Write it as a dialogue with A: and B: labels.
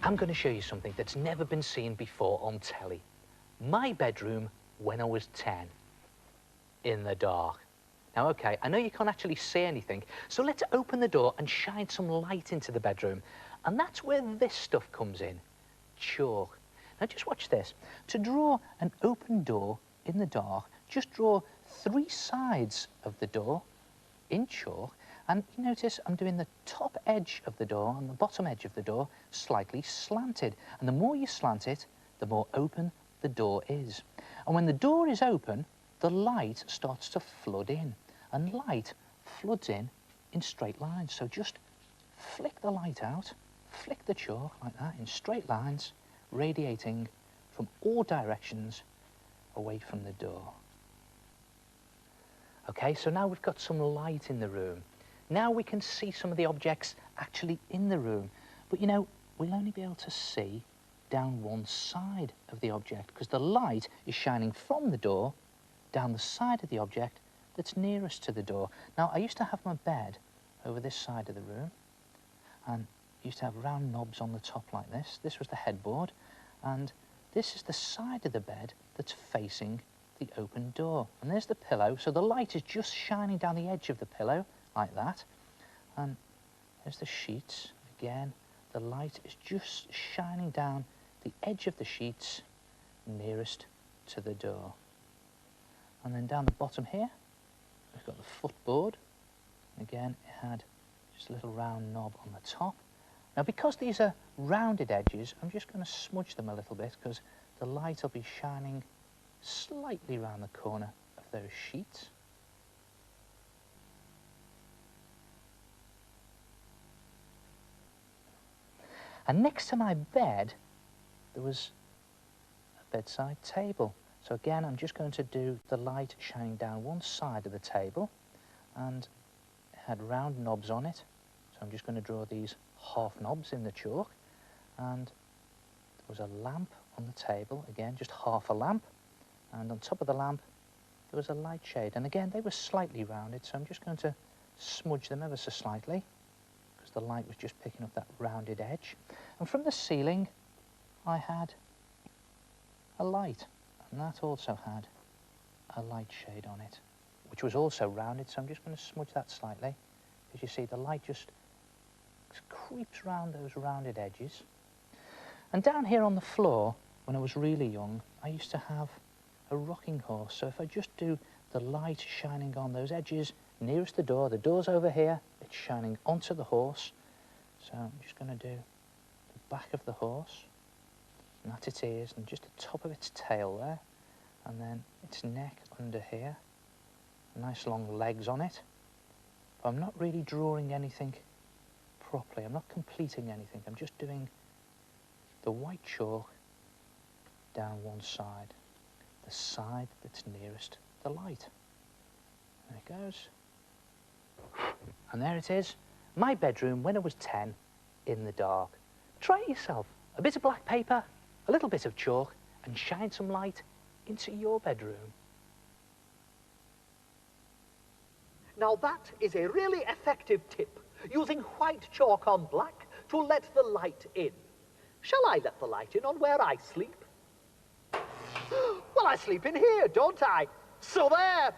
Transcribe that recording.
A: I'm going to show you something that's never been seen before on telly. My bedroom when I was 10. In the dark. Now, OK, I know you can't actually see anything, so let's open the door and shine some light into the bedroom. And that's where this stuff comes in. Chalk. Now, just watch this. To draw an open door in the dark, just draw 3 sides of the door in chalk. And you notice I'm doing the top edge of the door and the bottom edge of the door slightly slanted. And the more you slant it, the more open the door is. And when the door is open, the light starts to flood in. And light floods in straight lines. So just flick the light out, flick the chalk like that in straight lines, radiating from all directions away from the door. OK, so now we've got some light in the room. Now we can see some of the objects actually in the room. But, you know, we'll only be able to see down one side of the object because the light is shining from the door down the side of the object that's nearest to the door. Now, I used to have my bed over this side of the room and used to have round knobs on the top like this. This was the headboard, and this is the side of the bed that's facing the open door. And there's the pillow, so the light is just shining down the edge of the pillow like that. And there's the sheets. Again, the light is just shining down the edge of the sheets nearest to the door. And then down the bottom here, we've got the footboard. Again, it had just a little round knob on the top. Now, because these are rounded edges, I'm just going to smudge them a little bit because the light will be shining slightly round the corner of those sheets. And next to my bed, there was a bedside table. So again, I'm just going to do the light shining down one side of the table, and it had round knobs on it. So I'm just going to draw these half knobs in the chalk, and there was a lamp on the table, again, just half a lamp, and on top of the lamp, there was a light shade. And again, they were slightly rounded, so I'm just going to smudge them ever so slightly, because the light was just picking up that rounded edge. And from the ceiling, I had a light, and that also had a light shade on it, which was also rounded, so I'm just going to smudge that slightly, because you see the light just creeps round those rounded edges. And down here on the floor, when I was really young, I used to have a rocking horse. So if I just do the light shining on those edges nearest the door's over here, it's shining onto the horse. So I'm just going to do the back of the horse, and that's its ears, and just the top of its tail there, and then its neck under here. Nice long legs on it. But I'm not really drawing anything properly. I'm not completing anything. I'm just doing the white chalk down one side, the side that's nearest the light. There it goes. And there it is, my bedroom when I was 10, in the dark. Try it yourself. A bit of black paper, a little bit of chalk, and shine some light into your bedroom.
B: Now that is a really effective tip, using white chalk on black to let the light in. Shall I let the light in on where I sleep? Well, I sleep in here, don't I? So there!